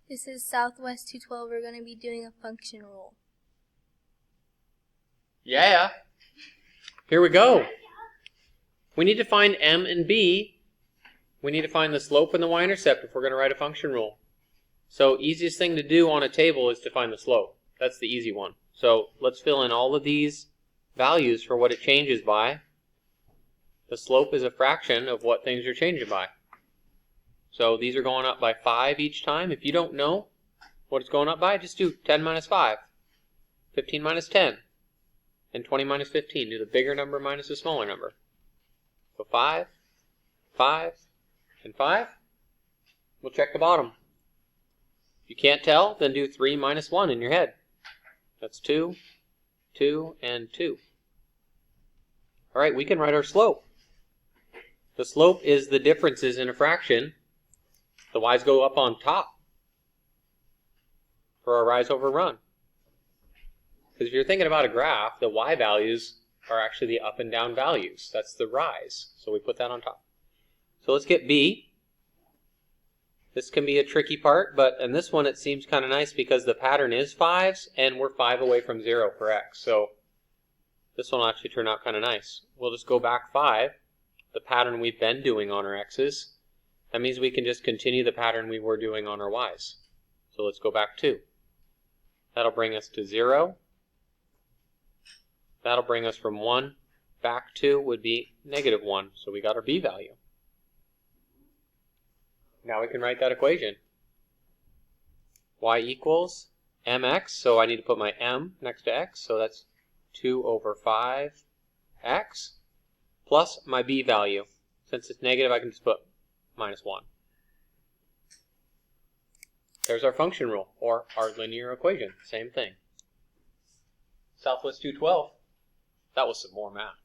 This is Southwest 212. We're going to be doing a function rule. Yeah. Here we go. We need to find m and b. We need to find the slope and the y-intercept if we're going to write a function rule. So easiest thing to do on a table is to find the slope. That's the easy one. So let's fill in all of these values for what it changes by. The slope is a fraction of what things are changing by. So these are going up by 5 each time. If you don't know what it's going up by, just do 10 minus 5, 15 minus 10, and 20 minus 15. Do the bigger number minus the smaller number. So 5, 5, and 5. We'll check the bottom. If you can't tell, then do 3 minus 1 in your head. That's 2, 2, and 2. All right, we can write our slope. The slope is the differences in a fraction. The y's go up on top for a rise over run. Because if you're thinking about a graph, the y values are actually the up and down values. That's the rise. So we put that on top. So let's get b. This can be a tricky part, but in this one it seems kind of nice because the pattern is 5s and we're 5 away from 0 for x. So this one will actually turn out kind of nice. We'll just go back 5, the pattern we've been doing on our x's. That means we can just continue the pattern we were doing on our y's. So let's go back 2. That'll bring us to 0. That'll bring us from 1 back 2 would be negative 1. So we got our b value. Now we can write that equation. Y equals mx, so I need to put my m next to x, so that's 2 over 5x, plus my b value. Since it's negative, I can just put minus 1. There's our function rule, or our linear equation. Same thing. Southwest 212. That was some more math.